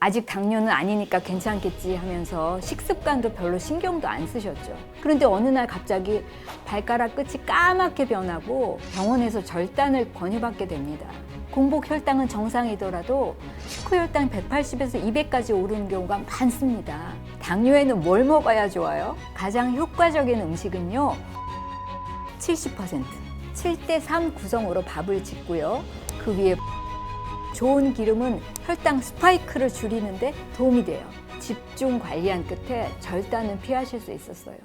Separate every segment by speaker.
Speaker 1: 아직 당뇨는 아니니까 괜찮겠지 하면서 식습관도 별로 신경도 안 쓰셨죠. 그런데 어느 날 갑자기 발가락 끝이 까맣게 변하고 병원에서 절단을 권유받게 됩니다. 공복 혈당은 정상이더라도 식후 혈당 180에서 200까지 오르는 경우가 많습니다. 당뇨에는 뭘 먹어야 좋아요? 가장 효과적인 음식은요, 70%, 7대3 구성으로 밥을 짓고요. 그 위에 좋은 기름은 혈당 스파이크를 줄이는데 도움이 돼요. 집중 관리한 끝에 절단은 피하실 수 있었어요.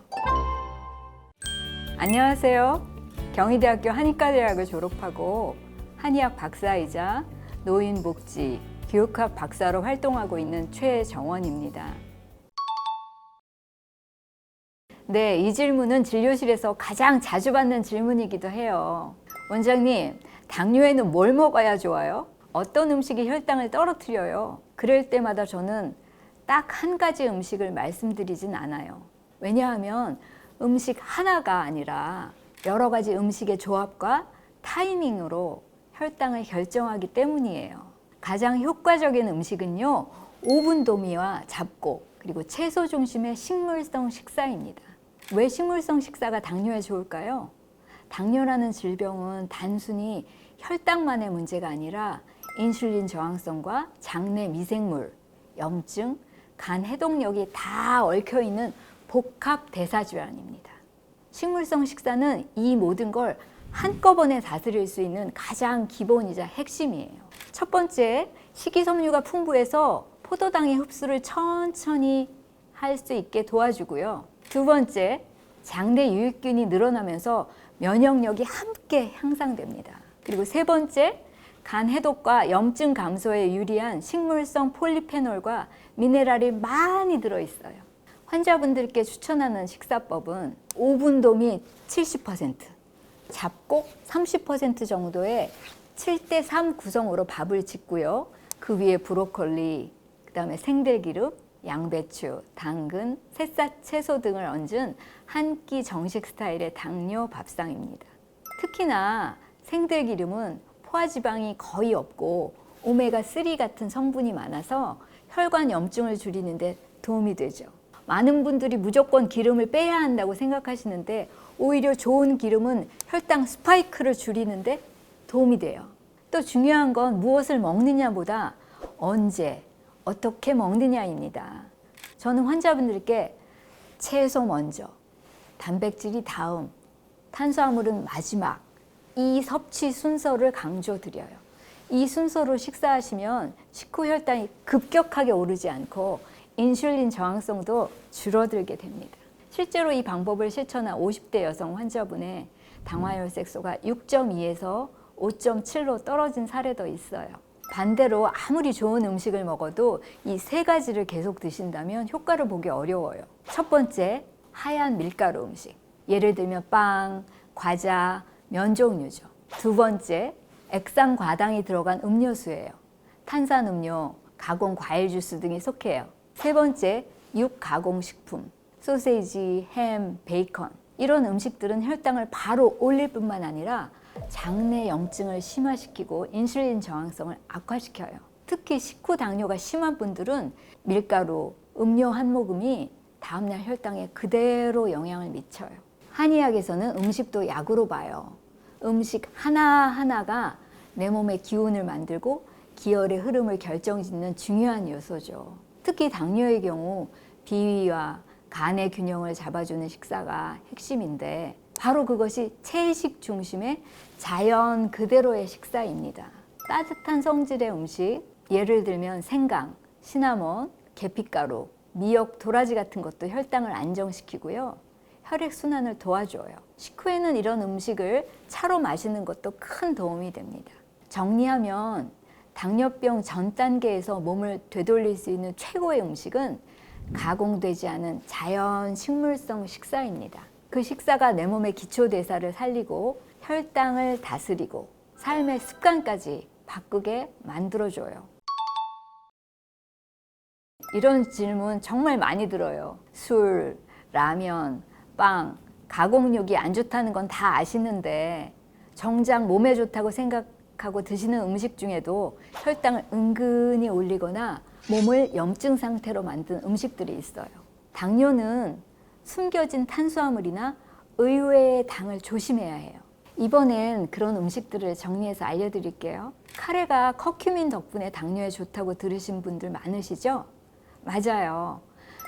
Speaker 1: 안녕하세요. 경희대학교 한의과대학을 졸업하고 한의학 박사이자 노인복지, 교육학 박사로 활동하고 있는 최정원입니다. 네, 이 질문은 진료실에서 가장 자주 받는 질문이기도 해요. 원장님, 당뇨에는 뭘 먹어야 좋아요? 어떤 음식이 혈당을 떨어뜨려요? 그럴 때마다 저는 딱 한 가지 음식을 말씀드리진 않아요. 왜냐하면 음식 하나가 아니라 여러 가지 음식의 조합과 타이밍으로 혈당을 결정하기 때문이에요. 가장 효과적인 음식은요, 오븐도미와 잡곡, 그리고 채소 중심의 식물성 식사입니다. 왜 식물성 식사가 당뇨에 좋을까요? 당뇨라는 질병은 단순히 혈당만의 문제가 아니라 인슐린 저항성과 장내 미생물, 염증, 간 해독력이 다 얽혀있는 복합 대사질환입니다. 식물성 식사는 이 모든 걸 한꺼번에 다스릴 수 있는 가장 기본이자 핵심이에요. 첫 번째, 식이섬유가 풍부해서 포도당의 흡수를 천천히 할 수 있게 도와주고요. 두 번째, 장내 유익균이 늘어나면서 면역력이 함께 향상됩니다. 그리고 세 번째, 간 해독과 염증 감소에 유리한 식물성 폴리페놀과 미네랄이 많이 들어있어요. 환자분들께 추천하는 식사법은 오븐도미 70%, 잡곡 30% 정도의 7대3 구성으로 밥을 짓고요. 그 위에 브로콜리, 그 다음에 생들기름, 양배추, 당근, 새싹 채소 등을 얹은 한 끼 정식 스타일의 당뇨 밥상입니다. 특히나 생들기름은 포화지방이 거의 없고 오메가3 같은 성분이 많아서 혈관 염증을 줄이는 데 도움이 되죠. 많은 분들이 무조건 기름을 빼야 한다고 생각하시는데 오히려 좋은 기름은 혈당 스파이크를 줄이는 데 도움이 돼요. 또 중요한 건 무엇을 먹느냐보다 언제, 어떻게 먹느냐입니다. 저는 환자분들께 채소 먼저, 단백질이 다음, 탄수화물은 마지막, 이 섭취 순서를 강조드려요. 이 순서로 식사하시면 식후 혈당이 급격하게 오르지 않고 인슐린 저항성도 줄어들게 됩니다. 실제로 이 방법을 실천한 50대 여성 환자분의 당화혈색소가 6.2에서 5.7로 떨어진 사례도 있어요. 반대로 아무리 좋은 음식을 먹어도 이 세 가지를 계속 드신다면 효과를 보기 어려워요. 첫 번째, 하얀 밀가루 음식. 예를 들면 빵, 과자, 면 종류죠. 두 번째, 액상 과당이 들어간 음료수예요. 탄산음료, 가공 과일 주스 등이 속해요. 세 번째, 육가공식품, 소세지, 햄, 베이컨. 이런 음식들은 혈당을 바로 올릴 뿐만 아니라 장내 염증을 심화시키고 인슐린 저항성을 악화시켜요. 특히 식후 당뇨가 심한 분들은 밀가루, 음료 한 모금이 다음날 혈당에 그대로 영향을 미쳐요. 한의학에서는 음식도 약으로 봐요. 음식 하나하나가 내 몸의 기운을 만들고 기혈의 흐름을 결정짓는 중요한 요소죠. 특히 당뇨의 경우 비위와 간의 균형을 잡아주는 식사가 핵심인데 바로 그것이 채식 중심의 자연 그대로의 식사입니다. 따뜻한 성질의 음식, 예를 들면 생강, 시나몬, 계피가루, 미역, 도라지 같은 것도 혈당을 안정시키고요. 혈액순환을 도와줘요. 식후에는 이런 음식을 차로 마시는 것도 큰 도움이 됩니다. 정리하면 당뇨병 전 단계에서 몸을 되돌릴 수 있는 최고의 음식은 가공되지 않은 자연 식물성 식사입니다. 그 식사가 내 몸의 기초대사를 살리고 혈당을 다스리고 삶의 습관까지 바꾸게 만들어줘요. 이런 질문 정말 많이 들어요. 술, 라면, 빵, 가공육이 안 좋다는 건 다 아시는데 정작 몸에 좋다고 생각하고 드시는 음식 중에도 혈당을 은근히 올리거나 몸을 염증 상태로 만든 음식들이 있어요. 당뇨는 숨겨진 탄수화물이나 의외의 당을 조심해야 해요. 이번엔 그런 음식들을 정리해서 알려드릴게요. 카레가 커큐민 덕분에 당뇨에 좋다고 들으신 분들 많으시죠? 맞아요.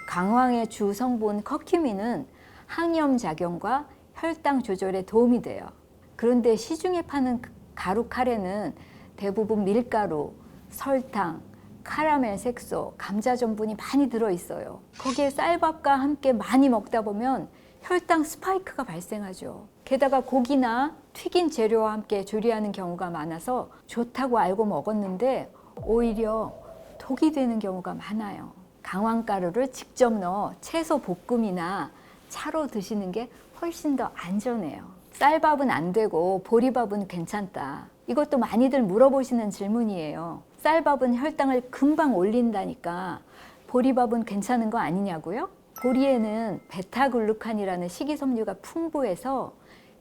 Speaker 1: 강황의 주 성분 커큐민은 항염 작용과 혈당 조절에 도움이 돼요. 그런데 시중에 파는 가루 카레는 대부분 밀가루, 설탕, 카라멜 색소, 감자 전분이 많이 들어있어요. 거기에 쌀밥과 함께 많이 먹다 보면 혈당 스파이크가 발생하죠. 게다가 고기나 튀긴 재료와 함께 조리하는 경우가 많아서 좋다고 알고 먹었는데 오히려 독이 되는 경우가 많아요. 강황가루를 직접 넣어 채소 볶음이나 차로 드시는 게 훨씬 더 안전해요. 쌀밥은 안 되고 보리밥은 괜찮다. 이것도 많이들 물어보시는 질문이에요. 쌀밥은 혈당을 금방 올린다니까 보리밥은 괜찮은 거 아니냐고요? 보리에는 베타글루칸이라는 식이섬유가 풍부해서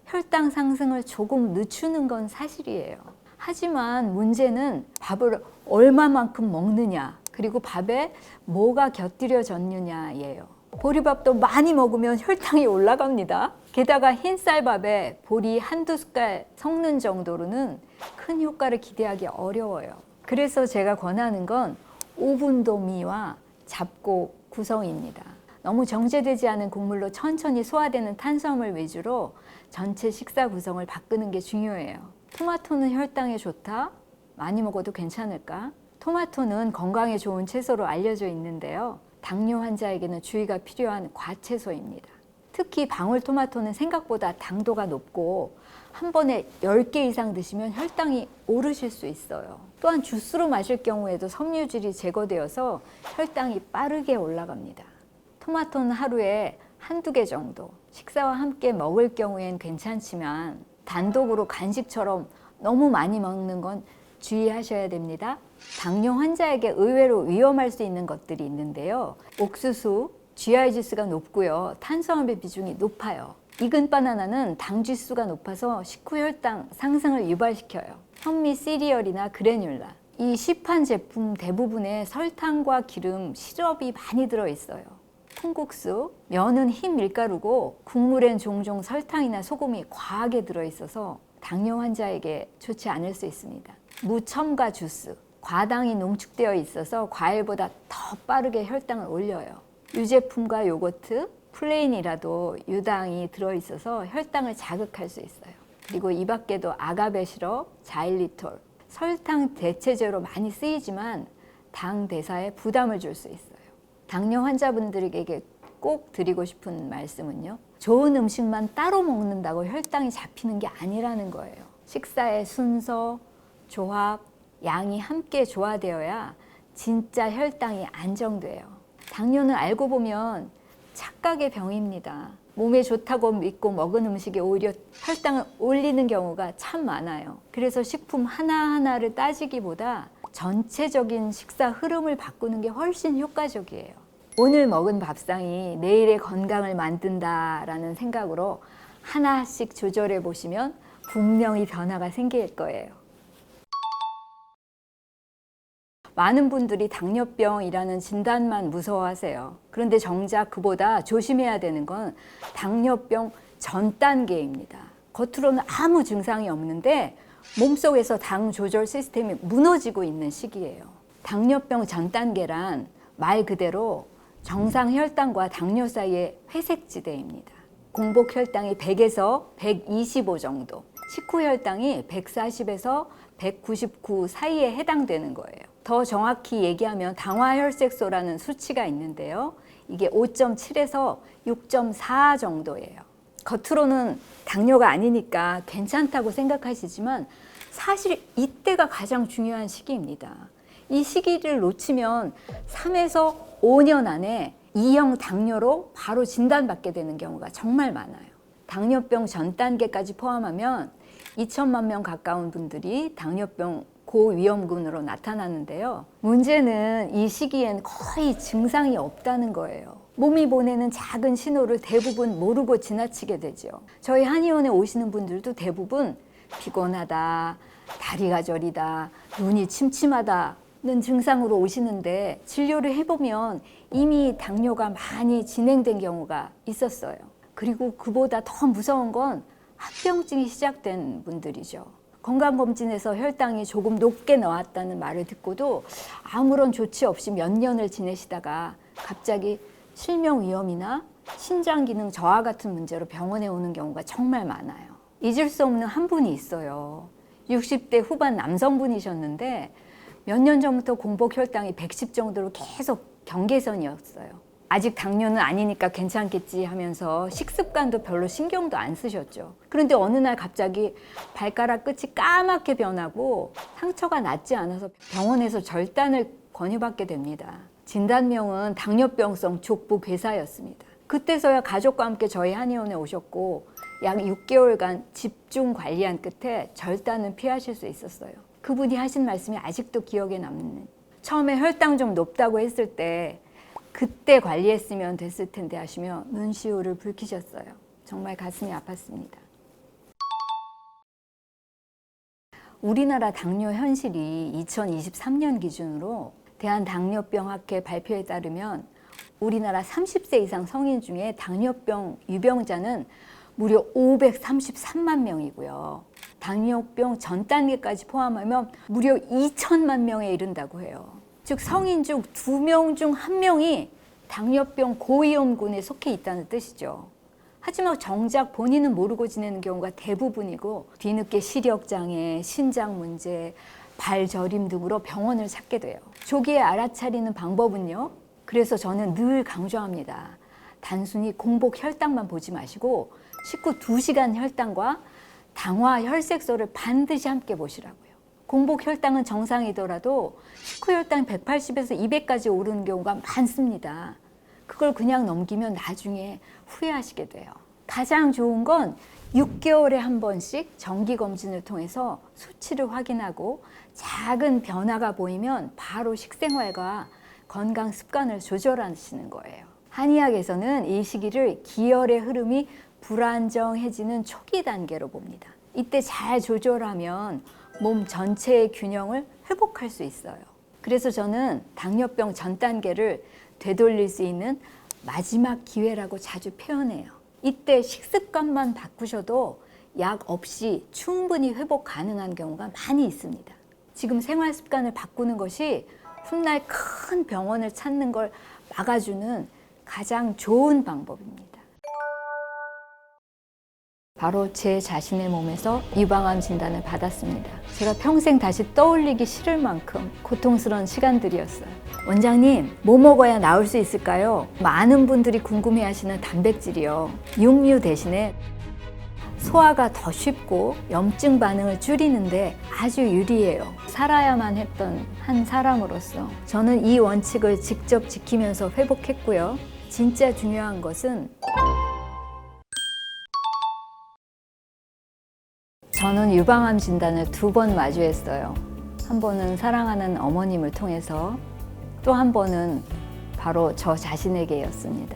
Speaker 1: 혈당 상승을 조금 늦추는 건 사실이에요. 하지만 문제는 밥을 얼마만큼 먹느냐, 그리고 밥에 뭐가 곁들여졌느냐예요. 보리밥도 많이 먹으면 혈당이 올라갑니다. 게다가 흰쌀밥에 보리 한두 숟갈 섞는 정도로는 큰 효과를 기대하기 어려워요. 그래서 제가 권하는 건 오분도미와 잡곡 구성입니다. 너무 정제되지 않은 곡물로 천천히 소화되는 탄수화물 위주로 전체 식사 구성을 바꾸는 게 중요해요. 토마토는 혈당에 좋다? 많이 먹어도 괜찮을까? 토마토는 건강에 좋은 채소로 알려져 있는데요. 당뇨 환자에게는 주의가 필요한 과채소입니다. 특히 방울토마토는 생각보다 당도가 높고 한 번에 10개 이상 드시면 혈당이 오르실 수 있어요. 또한 주스로 마실 경우에도 섬유질이 제거되어서 혈당이 빠르게 올라갑니다. 토마토는 하루에 한두 개 정도 식사와 함께 먹을 경우엔 괜찮지만 단독으로 간식처럼 너무 많이 먹는 건 주의하셔야 됩니다. 당뇨 환자에게 의외로 위험할 수 있는 것들이 있는데요. 옥수수, GI 지수가 높고요. 탄수화물 비중이 높아요. 익은 바나나는 당 지수가 높아서 식후 혈당 상승을 유발시켜요. 현미 시리얼이나 그래놀라, 이 시판 제품 대부분에 설탕과 기름, 시럽이 많이 들어있어요. 콩국수, 면은 흰 밀가루고 국물엔 종종 설탕이나 소금이 과하게 들어있어서 당뇨 환자에게 좋지 않을 수 있습니다. 무첨가 주스, 과당이 농축되어 있어서 과일보다 더 빠르게 혈당을 올려요. 유제품과 요거트, 플레인이라도 유당이 들어있어서 혈당을 자극할 수 있어요. 그리고 이 밖에도 아가베 시럽, 자일리톨, 설탕 대체제로 많이 쓰이지만 당 대사에 부담을 줄 수 있어요. 당뇨 환자분들에게 꼭 드리고 싶은 말씀은요. 좋은 음식만 따로 먹는다고 혈당이 잡히는 게 아니라는 거예요. 식사의 순서, 조합, 양이 함께 조화되어야 진짜 혈당이 안정돼요. 당뇨는 알고 보면 착각의 병입니다. 몸에 좋다고 믿고 먹은 음식이 오히려 혈당을 올리는 경우가 참 많아요. 그래서 식품 하나하나를 따지기보다 전체적인 식사 흐름을 바꾸는 게 훨씬 효과적이에요. 오늘 먹은 밥상이 내일의 건강을 만든다라는 생각으로 하나씩 조절해 보시면 분명히 변화가 생길 거예요. 많은 분들이 당뇨병이라는 진단만 무서워하세요. 그런데 정작 그보다 조심해야 되는 건 당뇨병 전 단계입니다. 겉으로는 아무 증상이 없는데 몸속에서 당 조절 시스템이 무너지고 있는 시기예요. 당뇨병 전 단계란 말 그대로 정상 혈당과 당뇨 사이의 회색지대입니다. 공복 혈당이 100에서 125 정도, 식후 혈당이 140에서 199 사이에 해당되는 거예요. 더 정확히 얘기하면 당화혈색소라는 수치가 있는데요. 이게 5.7에서 6.4 정도예요. 겉으로는 당뇨가 아니니까 괜찮다고 생각하시지만 사실 이때가 가장 중요한 시기입니다. 이 시기를 놓치면 3에서 5년 안에 2형 당뇨로 바로 진단받게 되는 경우가 정말 많아요. 당뇨병 전 단계까지 포함하면 2천만 명 가까운 분들이 당뇨병 고위험군으로 나타나는데요. 문제는 이 시기엔 거의 증상이 없다는 거예요. 몸이 보내는 작은 신호를 대부분 모르고 지나치게 되죠. 저희 한의원에 오시는 분들도 대부분 피곤하다, 다리가 저리다, 눈이 침침하다 증상으로 오시는데 진료를 해보면 이미 당뇨가 많이 진행된 경우가 있었어요. 그리고 그보다 더 무서운 건 합병증이 시작된 분들이죠. 건강검진에서 혈당이 조금 높게 나왔다는 말을 듣고도 아무런 조치 없이 몇 년을 지내시다가 갑자기 실명 위험이나 신장 기능 저하 같은 문제로 병원에 오는 경우가 정말 많아요. 잊을 수 없는 한 분이 있어요. 60대 후반 남성분이셨는데 몇 년 전부터 공복 혈당이 110 정도로 계속 경계선이었어요. 아직 당뇨는 아니니까 괜찮겠지 하면서 식습관도 별로 신경도 안 쓰셨죠. 그런데 어느 날 갑자기 발가락 끝이 까맣게 변하고 상처가 낫지 않아서 병원에서 절단을 권유받게 됩니다. 진단명은 당뇨병성 족부 괴사였습니다. 그때서야 가족과 함께 저희 한의원에 오셨고 약 6개월간 집중 관리한 끝에 절단은 피하실 수 있었어요. 그분이 하신 말씀이 아직도 기억에 남는, 처음에 혈당 좀 높다고 했을 때 그때 관리했으면 됐을 텐데 하시며 눈시울을 붉히셨어요. 정말 가슴이 아팠습니다. 우리나라 당뇨 현실이 2023년 기준으로 대한당뇨병학회 발표에 따르면 우리나라 30세 이상 성인 중에 당뇨병 유병자는 무려 533만 명이고요. 당뇨병 전 단계까지 포함하면 무려 2천만 명에 이른다고 해요. 즉 성인 중 2명 중 1명이 당뇨병 고위험군에 속해 있다는 뜻이죠. 하지만 정작 본인은 모르고 지내는 경우가 대부분이고 뒤늦게 시력장애, 신장 문제, 발저림 등으로 병원을 찾게 돼요. 조기에 알아차리는 방법은요. 그래서 저는 늘 강조합니다. 단순히 공복 혈당만 보지 마시고 식후 2시간 혈당과 당화 혈색소를 반드시 함께 보시라고요. 공복 혈당은 정상이더라도 식후 혈당 180에서 200까지 오르는 경우가 많습니다. 그걸 그냥 넘기면 나중에 후회하시게 돼요. 가장 좋은 건 6개월에 한 번씩 정기검진을 통해서 수치를 확인하고 작은 변화가 보이면 바로 식생활과 건강 습관을 조절하시는 거예요. 한의학에서는 이 시기를 기혈의 흐름이 불안정해지는 초기 단계로 봅니다. 이때 잘 조절하면 몸 전체의 균형을 회복할 수 있어요. 그래서 저는 당뇨병 전 단계를 되돌릴 수 있는 마지막 기회라고 자주 표현해요. 이때 식습관만 바꾸셔도 약 없이 충분히 회복 가능한 경우가 많이 있습니다. 지금 생활 습관을 바꾸는 것이 훗날 큰 병원을 찾는 걸 막아주는 가장 좋은 방법입니다. 바로 제 자신의 몸에서 유방암 진단을 받았습니다. 제가 평생 다시 떠올리기 싫을 만큼 고통스러운 시간들이었어요. 원장님, 뭐 먹어야 나을 수 있을까요? 많은 분들이 궁금해하시는 단백질이요. 육류 대신에 소화가 더 쉽고 염증 반응을 줄이는데 아주 유리해요. 살아야만 했던 한 사람으로서 저는 이 원칙을 직접 지키면서 회복했고요. 진짜 중요한 것은 저는 유방암 진단을 2번 마주했어요. 한 번은 사랑하는 어머님을 통해서, 또 한 번은 바로 저 자신에게였습니다.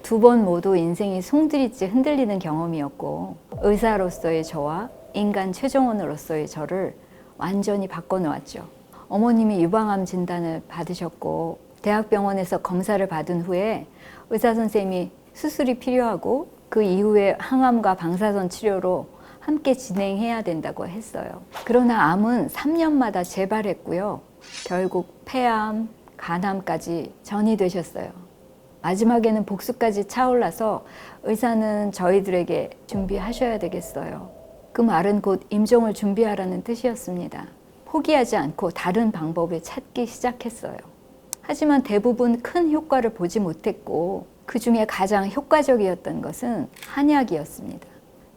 Speaker 1: 2번 모두 인생이 송두리째 흔들리는 경험이었고 의사로서의 저와 인간 최정원으로서의 저를 완전히 바꿔놓았죠. 어머님이 유방암 진단을 받으셨고 대학병원에서 검사를 받은 후에 의사 선생님이 수술이 필요하고 그 이후에 항암과 방사선 치료로 함께 진행해야 된다고 했어요. 그러나 암은 3년마다 재발했고요. 결국 폐암, 간암까지 전이 되셨어요. 마지막에는 복수까지 차올라서 의사는 저희들에게 준비하셔야 되겠어요. 그 말은 곧 임종을 준비하라는 뜻이었습니다. 포기하지 않고 다른 방법을 찾기 시작했어요. 하지만 대부분 큰 효과를 보지 못했고 그 중에 가장 효과적이었던 것은 한약이었습니다.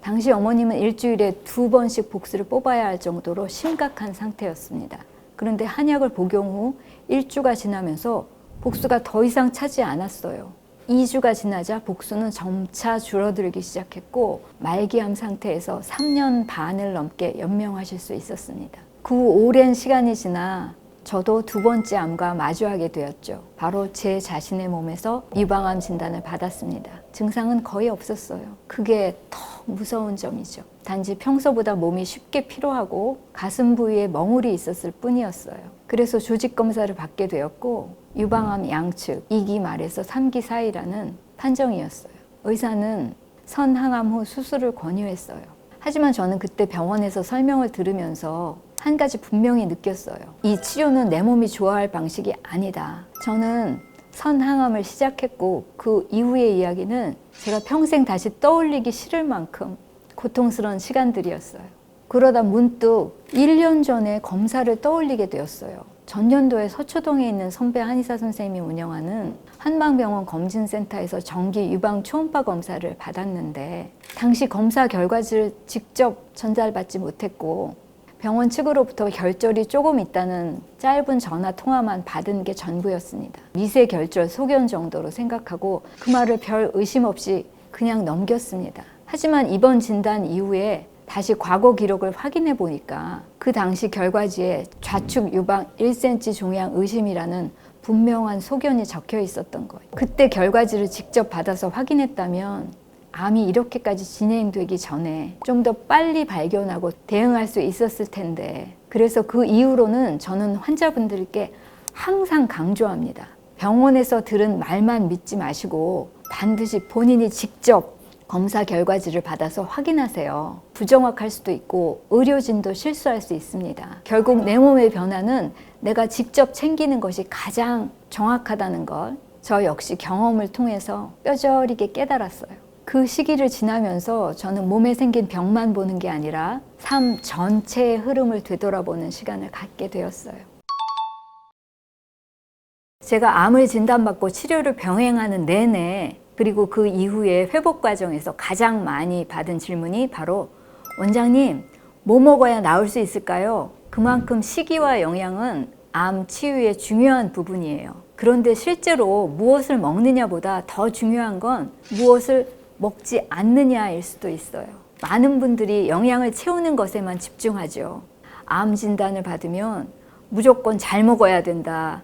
Speaker 1: 당시 어머님은 일주일에 2번씩 복수를 뽑아야 할 정도로 심각한 상태였습니다. 그런데 한약을 복용 후 1주가 지나면서 복수가 더 이상 차지 않았어요. 2주가 지나자 복수는 점차 줄어들기 시작했고 말기암 상태에서 3년 반을 넘게 연명하실 수 있었습니다. 그 오랜 시간이 지나 저도 두 번째 암과 마주하게 되었죠. 바로 제 자신의 몸에서 유방암 진단을 받았습니다. 증상은 거의 없었어요. 그게 더 무서운 점이죠. 단지 평소보다 몸이 쉽게 피로하고 가슴 부위에 멍울이 있었을 뿐이었어요. 그래서 조직 검사를 받게 되었고 유방암 양측 2기 말에서 3기 사이라는 판정이었어요. 의사는 선항암 후 수술을 권유했어요. 하지만 저는 그때 병원에서 설명을 들으면서 한 가지 분명히 느꼈어요. 이 치료는 내 몸이 좋아할 방식이 아니다. 저는 선항암을 시작했고 그 이후의 이야기는 제가 평생 다시 떠올리기 싫을 만큼 고통스러운 시간들이었어요. 그러다 문득 1년 전에 검사를 떠올리게 되었어요. 전년도에 서초동에 있는 선배 한의사 선생님이 운영하는 한방병원 검진센터에서 정기 유방 초음파 검사를 받았는데 당시 검사 결과지를 직접 전달받지 못했고 병원 측으로부터 결절이 조금 있다는 짧은 전화 통화만 받은 게 전부였습니다. 미세 결절 소견 정도로 생각하고 그 말을 별 의심 없이 그냥 넘겼습니다. 하지만 이번 진단 이후에 다시 과거 기록을 확인해 보니까 그 당시 결과지에 좌측 유방 1cm 종양 의심이라는 분명한 소견이 적혀 있었던 거예요. 그때 결과지를 직접 받아서 확인했다면 암이 이렇게까지 진행되기 전에 좀 더 빨리 발견하고 대응할 수 있었을 텐데, 그래서 그 이후로는 저는 환자분들께 항상 강조합니다. 병원에서 들은 말만 믿지 마시고 반드시 본인이 직접 검사 결과지를 받아서 확인하세요. 부정확할 수도 있고 의료진도 실수할 수 있습니다. 결국 내 몸의 변화는 내가 직접 챙기는 것이 가장 정확하다는 걸 저 역시 경험을 통해서 뼈저리게 깨달았어요. 그 시기를 지나면서 저는 몸에 생긴 병만 보는 게 아니라 삶 전체의 흐름을 되돌아보는 시간을 갖게 되었어요. 제가 암을 진단받고 치료를 병행하는 내내, 그리고 그 이후에 회복 과정에서 가장 많이 받은 질문이 바로 원장님, 뭐 먹어야 나을 수 있을까요? 그만큼 식이와 영양은 암 치유의 중요한 부분이에요. 그런데 실제로 무엇을 먹느냐보다 더 중요한 건 무엇을 먹지 않느냐일 수도 있어요. 많은 분들이 영양을 채우는 것에만 집중하죠. 암 진단을 받으면 무조건 잘 먹어야 된다.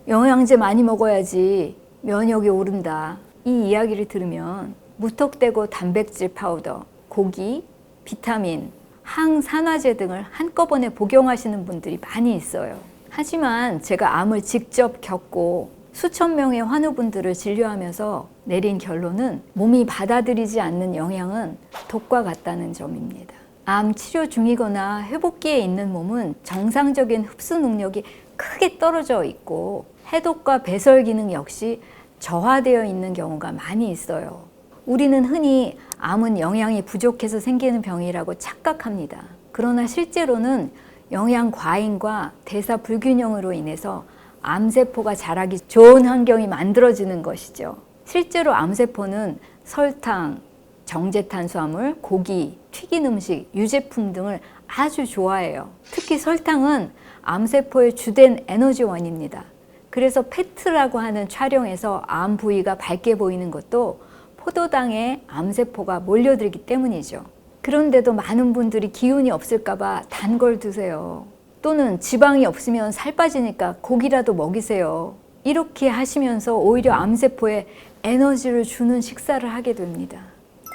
Speaker 1: 영양제 많이 먹어야지 면역이 오른다. 이 이야기를 들으면 무턱대고 단백질 파우더, 고기, 비타민, 항산화제 등을 한꺼번에 복용하시는 분들이 많이 있어요. 하지만 제가 암을 직접 겪고 수천 명의 환우분들을 진료하면서 내린 결론은 몸이 받아들이지 않는 영양은 독과 같다는 점입니다. 암 치료 중이거나 회복기에 있는 몸은 정상적인 흡수 능력이 크게 떨어져 있고 해독과 배설 기능 역시 저하되어 있는 경우가 많이 있어요. 우리는 흔히 암은 영양이 부족해서 생기는 병이라고 착각합니다. 그러나 실제로는 영양 과잉과 대사 불균형으로 인해서 암세포가 자라기 좋은 환경이 만들어지는 것이죠. 실제로 암세포는 설탕, 정제탄수화물, 고기, 튀긴 음식, 유제품 등을 아주 좋아해요. 특히 설탕은 암세포의 주된 에너지원입니다. 그래서 페트라고 하는 촬영에서 암 부위가 밝게 보이는 것도 포도당에 암세포가 몰려들기 때문이죠. 그런데도 많은 분들이 기운이 없을까봐 단 걸 드세요. 또는 지방이 없으면 살 빠지니까 고기라도 먹이세요. 이렇게 하시면서 오히려 암세포에 에너지를 주는 식사를 하게 됩니다.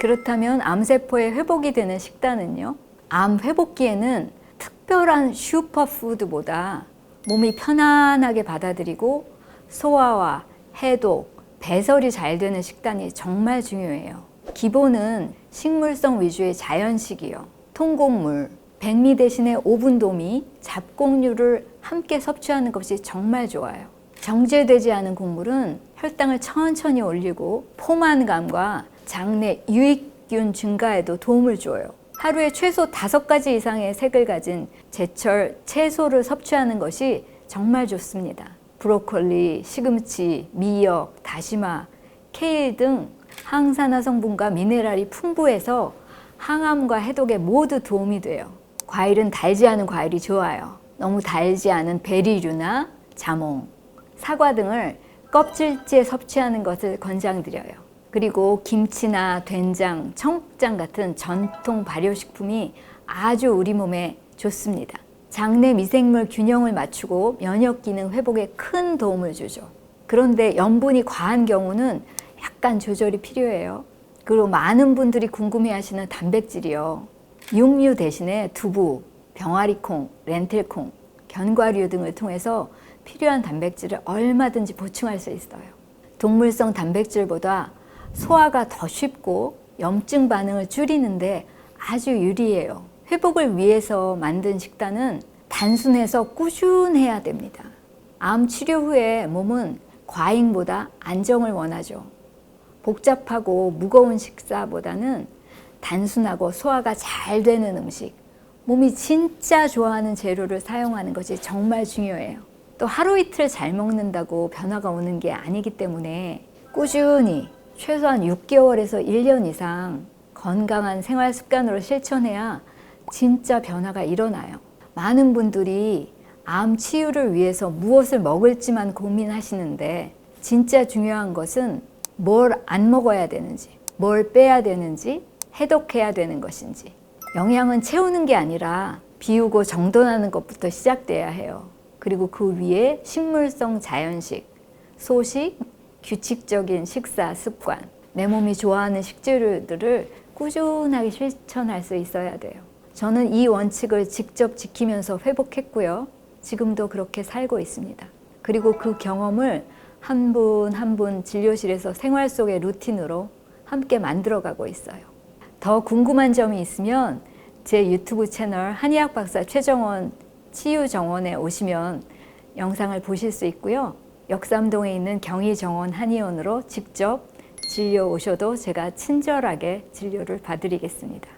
Speaker 1: 그렇다면 암세포의 회복이 되는 식단은요? 암 회복기에는 특별한 슈퍼푸드보다 몸이 편안하게 받아들이고 소화와 해독, 배설이 잘 되는 식단이 정말 중요해요. 기본은 식물성 위주의 자연식이요. 통곡물, 백미 대신에 오분도미, 잡곡류를 함께 섭취하는 것이 정말 좋아요. 정제되지 않은 곡물은 혈당을 천천히 올리고 포만감과 장내 유익균 증가에도 도움을 줘요. 하루에 최소 5가지 이상의 색을 가진 제철 채소를 섭취하는 것이 정말 좋습니다. 브로콜리, 시금치, 미역, 다시마, 케일 등 항산화 성분과 미네랄이 풍부해서 항암과 해독에 모두 도움이 돼요. 과일은 달지 않은 과일이 좋아요. 너무 달지 않은 베리류나 자몽, 사과 등을 껍질째 섭취하는 것을 권장드려요. 그리고 김치나 된장, 청국장 같은 전통 발효식품이 아주 우리 몸에 좋습니다. 장내 미생물 균형을 맞추고 면역 기능 회복에 큰 도움을 주죠. 그런데 염분이 과한 경우는 약간 조절이 필요해요. 그리고 많은 분들이 궁금해하시는 단백질이요. 육류 대신에 두부, 병아리콩, 렌틸콩, 견과류 등을 통해서 필요한 단백질을 얼마든지 보충할 수 있어요. 동물성 단백질보다 소화가 더 쉽고 염증 반응을 줄이는데 아주 유리해요. 회복을 위해서 만든 식단은 단순해서 꾸준해야 됩니다. 암 치료 후에 몸은 과잉보다 안정을 원하죠. 복잡하고 무거운 식사보다는 단순하고 소화가 잘 되는 음식, 몸이 진짜 좋아하는 재료를 사용하는 것이 정말 중요해요. 또 하루 이틀 잘 먹는다고 변화가 오는 게 아니기 때문에 꾸준히 최소한 6개월에서 1년 이상 건강한 생활 습관으로 실천해야 진짜 변화가 일어나요. 많은 분들이 암 치유를 위해서 무엇을 먹을지만 고민하시는데 진짜 중요한 것은 뭘 안 먹어야 되는지, 뭘 빼야 되는지, 해독해야 되는 것인지. 영양은 채우는 게 아니라 비우고 정돈하는 것부터 시작돼야 해요. 그리고 그 위에 식물성 자연식, 소식, 규칙적인 식사 습관, 내 몸이 좋아하는 식재료들을 꾸준하게 실천할 수 있어야 돼요. 저는 이 원칙을 직접 지키면서 회복했고요. 지금도 그렇게 살고 있습니다. 그리고 그 경험을 한 분 한 분 진료실에서 생활 속의 루틴으로 함께 만들어가고 있어요. 더 궁금한 점이 있으면 제 유튜브 채널 한의학 박사 최정원 치유정원에 오시면 영상을 보실 수 있고요. 역삼동에 있는 경희정원 한의원으로 직접 진료 오셔도 제가 친절하게 진료를 봐드리겠습니다.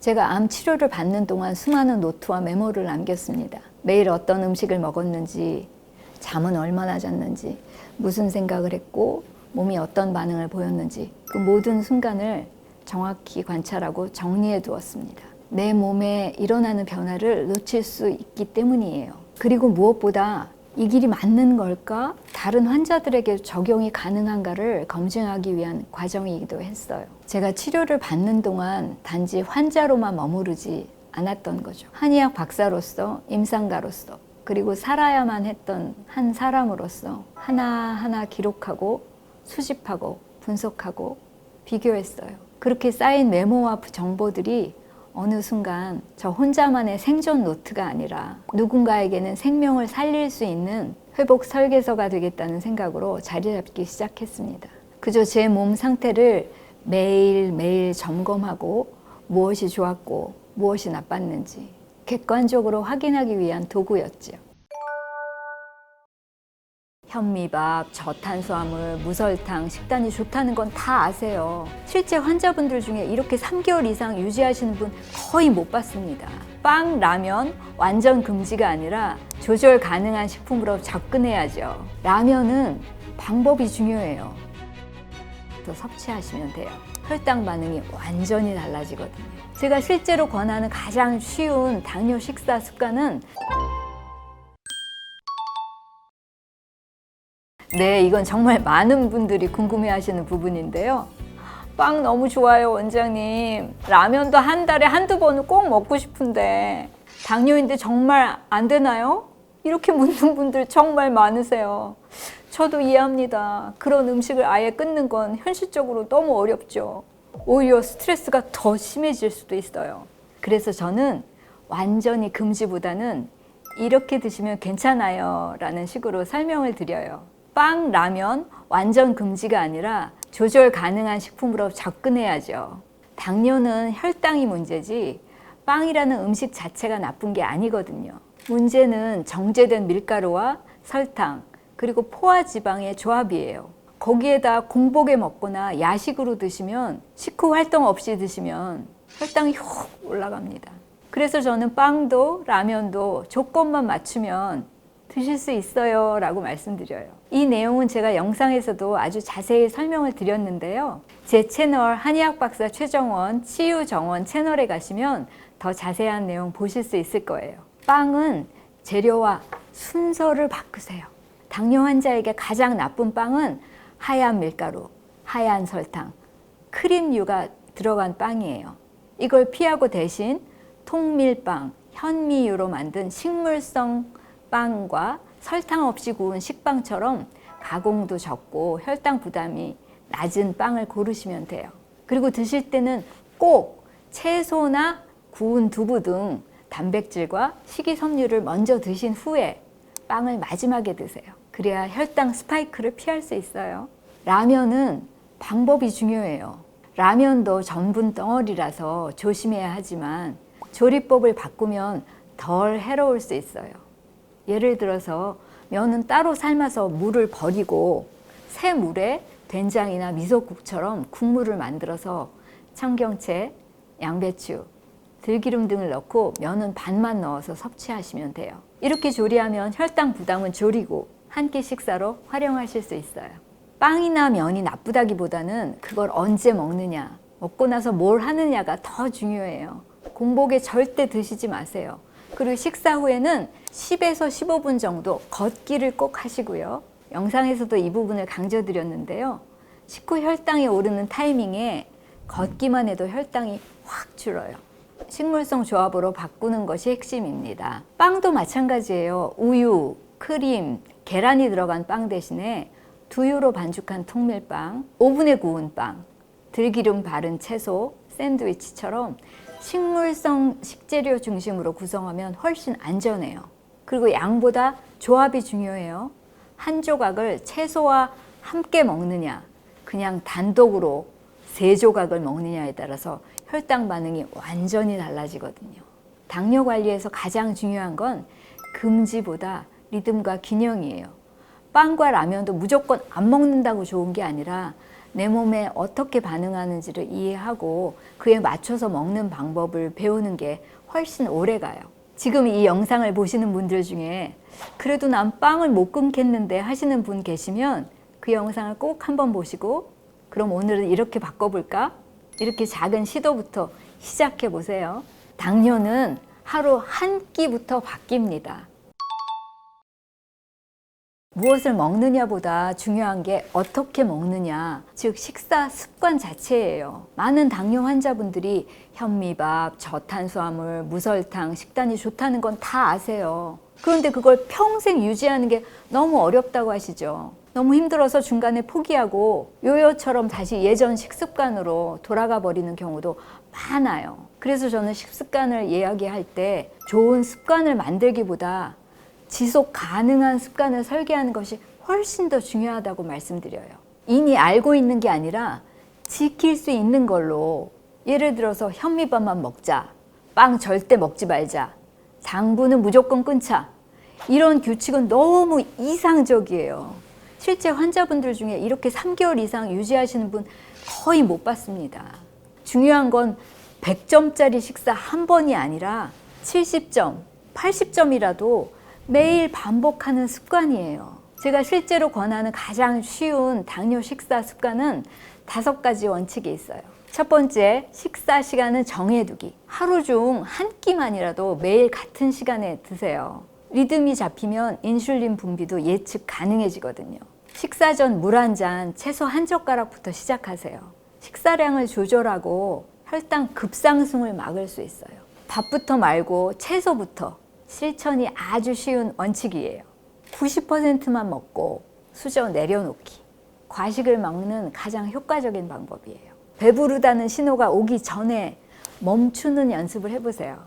Speaker 1: 제가 암 치료를 받는 동안 수많은 노트와 메모를 남겼습니다. 매일 어떤 음식을 먹었는지, 잠은 얼마나 잤는지, 무슨 생각을 했고 몸이 어떤 반응을 보였는지 그 모든 순간을 정확히 관찰하고 정리해 두었습니다. 내 몸에 일어나는 변화를 놓칠 수 있기 때문이에요. 그리고 무엇보다 이 길이 맞는 걸까? 다른 환자들에게 적용이 가능한가를 검증하기 위한 과정이기도 했어요. 제가 치료를 받는 동안 단지 환자로만 머무르지 않았던 거죠. 한의학 박사로서, 임상가로서, 그리고 살아야만 했던 한 사람으로서 하나하나 기록하고 수집하고 분석하고 비교했어요. 그렇게 쌓인 메모와 정보들이 어느 순간 저 혼자만의 생존 노트가 아니라 누군가에게는 생명을 살릴 수 있는 회복 설계서가 되겠다는 생각으로 자리 잡기 시작했습니다. 그저 제 몸 상태를 매일매일 점검하고 무엇이 좋았고 무엇이 나빴는지 객관적으로 확인하기 위한 도구였죠. 현미밥, 저탄수화물, 무설탕, 식단이 좋다는 건 다 아세요. 실제 환자분들 중에 이렇게 3개월 이상 유지하시는 분 거의 못 봤습니다. 빵, 라면 완전 금지가 아니라 조절 가능한 식품으로 접근해야죠. 라면은 방법이 중요해요. 더 섭취하시면 돼요. 혈당 반응이 완전히 달라지거든요. 제가 실제로 권하는 가장 쉬운 당뇨 식사 습관은 네, 이건 정말 많은 분들이 궁금해하시는 부분인데요. 빵 너무 좋아요, 원장님. 라면도 한 달에 한두 번은 꼭 먹고 싶은데 당뇨인데 정말 안 되나요? 이렇게 묻는 분들 정말 많으세요. 저도 이해합니다. 그런 음식을 아예 끊는 건 현실적으로 너무 어렵죠. 오히려 스트레스가 더 심해질 수도 있어요. 그래서 저는 완전히 금지보다는 이렇게 드시면 괜찮아요 라는 식으로 설명을 드려요. 빵, 라면 완전 금지가 아니라 조절 가능한 식품으로 접근해야죠. 당뇨는 혈당이 문제지 빵이라는 음식 자체가 나쁜 게 아니거든요. 문제는 정제된 밀가루와 설탕 그리고 포화지방의 조합이에요. 거기에다 공복에 먹거나 야식으로 드시면 식후 활동 없이 드시면 혈당이 훅 올라갑니다. 그래서 저는 빵도 라면도 조건만 맞추면 드실 수 있어요 라고 말씀드려요. 이 내용은 제가 영상에서도 아주 자세히 설명을 드렸는데요. 제 채널 한의학 박사 최정원 치유정원 채널에 가시면 더 자세한 내용 보실 수 있을 거예요. 빵은 재료와 순서를 바꾸세요. 당뇨 환자에게 가장 나쁜 빵은 하얀 밀가루, 하얀 설탕, 크림류가 들어간 빵이에요. 이걸 피하고 대신 통밀빵, 현미유로 만든 식물성 빵과 설탕 없이 구운 식빵처럼 가공도 적고 혈당 부담이 낮은 빵을 고르시면 돼요. 그리고 드실 때는 꼭 채소나 구운 두부 등 단백질과 식이섬유를 먼저 드신 후에 빵을 마지막에 드세요. 그래야 혈당 스파이크를 피할 수 있어요. 라면은 방법이 중요해요. 라면도 전분 덩어리라서 조심해야 하지만 조리법을 바꾸면 덜 해로울 수 있어요. 예를 들어서 면은 따로 삶아서 물을 버리고 새 물에 된장이나 미소국처럼 국물을 만들어서 청경채, 양배추, 들기름 등을 넣고 면은 반만 넣어서 섭취하시면 돼요. 이렇게 조리하면 혈당 부담은 줄이고 한 끼 식사로 활용하실 수 있어요. 빵이나 면이 나쁘다기보다는 그걸 언제 먹느냐, 먹고 나서 뭘 하느냐가 더 중요해요. 공복에 절대 드시지 마세요. 그리고 식사 후에는 10에서 15분 정도 걷기를 꼭 하시고요. 영상에서도 이 부분을 강조드렸는데요. 식후 혈당이 오르는 타이밍에 걷기만 해도 혈당이 확 줄어요. 식물성 조합으로 바꾸는 것이 핵심입니다. 빵도 마찬가지예요. 우유, 크림, 계란이 들어간 빵 대신에 두유로 반죽한 통밀빵, 오븐에 구운 빵, 들기름 바른 채소, 샌드위치처럼 식물성 식재료 중심으로 구성하면 훨씬 안전해요. 그리고 양보다 조합이 중요해요. 한 조각을 채소와 함께 먹느냐, 그냥 단독으로 3조각을 먹느냐에 따라서 혈당 반응이 완전히 달라지거든요. 당뇨 관리에서 가장 중요한 건 금지보다 리듬과 균형이에요. 빵과 라면도 무조건 안 먹는다고 좋은 게 아니라 내 몸에 어떻게 반응하는지를 이해하고 그에 맞춰서 먹는 방법을 배우는 게 훨씬 오래 가요. 지금 이 영상을 보시는 분들 중에 그래도 난 빵을 못 끊겠는데 하시는 분 계시면 그 영상을 꼭 한번 보시고 그럼 오늘은 이렇게 바꿔볼까? 이렇게 작은 시도부터 시작해 보세요. 당뇨는 하루 한 끼부터 바뀝니다. 무엇을 먹느냐보다 중요한 게 어떻게 먹느냐, 즉 식사 습관 자체예요. 많은 당뇨 환자분들이 현미밥, 저탄수화물, 무설탕, 식단이 좋다는 건 다 아세요. 그런데 그걸 평생 유지하는 게 너무 어렵다고 하시죠. 너무 힘들어서 중간에 포기하고 요요처럼 다시 예전 식습관으로 돌아가 버리는 경우도 많아요. 그래서 저는 식습관을 이야기할 때 좋은 습관을 만들기보다 지속 가능한 습관을 설계하는 것이 훨씬 더 중요하다고 말씀드려요. 이미 알고 있는 게 아니라 지킬 수 있는 걸로, 예를 들어서 현미밥만 먹자, 빵 절대 먹지 말자, 당분은 무조건 끊자, 이런 규칙은 너무 이상적이에요. 실제 환자분들 중에 이렇게 3개월 이상 유지하시는 분 거의 못 봤습니다. 중요한 건 100점짜리 식사 한 번이 아니라 70점, 80점이라도 매일 반복하는 습관이에요. 제가 실제로 권하는 가장 쉬운 당뇨 식사 습관은 5가지 원칙이 있어요. 첫 번째, 식사 시간은 정해두기. 하루 중 한 끼만이라도 매일 같은 시간에 드세요. 리듬이 잡히면 인슐린 분비도 예측 가능해지거든요. 식사 전 물 한 잔, 채소 한 젓가락부터 시작하세요. 식사량을 조절하고 혈당 급상승을 막을 수 있어요. 밥부터 말고 채소부터. 실천이 아주 쉬운 원칙이에요. 90%만 먹고 수저 내려놓기. 과식을 막는 가장 효과적인 방법이에요. 배부르다는 신호가 오기 전에 멈추는 연습을 해보세요.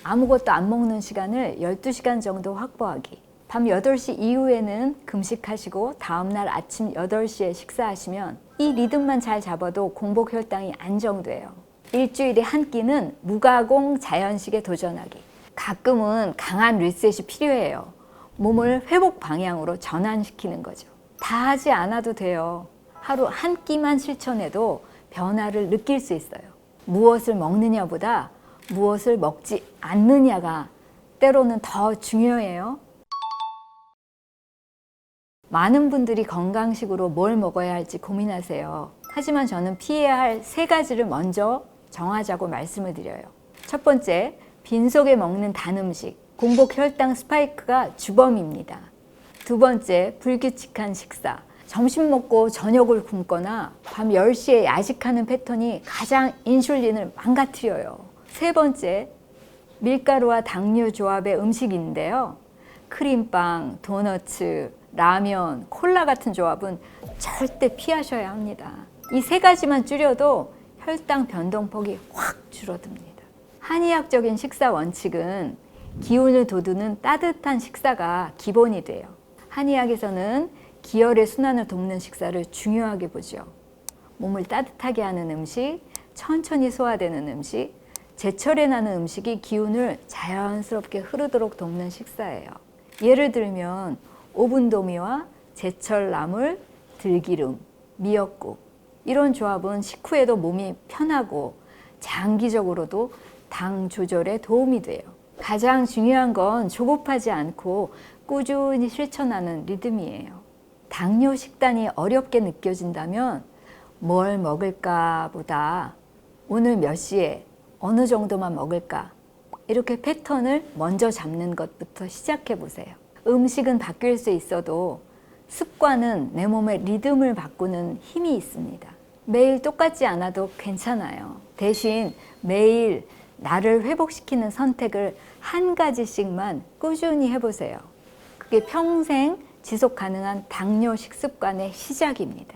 Speaker 1: 아무것도 안 먹는 시간을 12시간 정도 확보하기. 밤 8시 이후에는 금식하시고 다음날 아침 8시에 식사하시면 이 리듬만 잘 잡아도 공복 혈당이 안정돼요. 일주일에 한 끼는 무가공 자연식에 도전하기. 가끔은 강한 리셋이 필요해요. 몸을 회복 방향으로 전환시키는 거죠. 다 하지 않아도 돼요. 하루 한 끼만 실천해도 변화를 느낄 수 있어요. 무엇을 먹느냐보다 무엇을 먹지 않느냐가 때로는 더 중요해요. 많은 분들이 건강식으로 뭘 먹어야 할지 고민하세요. 하지만 저는 피해야 할 3가지를 먼저 정하자고 말씀을 드려요. 첫 번째, 빈속에 먹는 단 음식, 공복 혈당 스파이크가 주범입니다. 두 번째, 불규칙한 식사. 점심 먹고 저녁을 굶거나 밤 10시에 야식하는 패턴이 가장 인슐린을 망가뜨려요. 세 번째, 밀가루와 당류 조합의 음식인데요. 크림빵, 도너츠, 라면, 콜라 같은 조합은 절대 피하셔야 합니다. 이 세 가지만 줄여도 혈당 변동폭이 확 줄어듭니다. 한의학적인 식사 원칙은 기운을 돋우는 따뜻한 식사가 기본이 돼요. 한의학에서는 기혈의 순환을 돕는 식사를 중요하게 보죠. 몸을 따뜻하게 하는 음식, 천천히 소화되는 음식, 제철에 나는 음식이 기운을 자연스럽게 흐르도록 돕는 식사예요. 예를 들면 오븐도미와 제철 나물, 들기름, 미역국 이런 조합은 식후에도 몸이 편하고 장기적으로도 당 조절에 도움이 돼요. 가장 중요한 건 조급하지 않고 꾸준히 실천하는 리듬이에요. 당뇨 식단이 어렵게 느껴진다면 뭘 먹을까 보다 오늘 몇 시에 어느 정도만 먹을까 이렇게 패턴을 먼저 잡는 것부터 시작해 보세요. 음식은 바뀔 수 있어도 습관은 내 몸의 리듬을 바꾸는 힘이 있습니다. 매일 똑같지 않아도 괜찮아요. 대신 매일 나를 회복시키는 선택을 한 가지씩만 꾸준히 해보세요. 그게 평생 지속 가능한 당뇨 식습관의 시작입니다.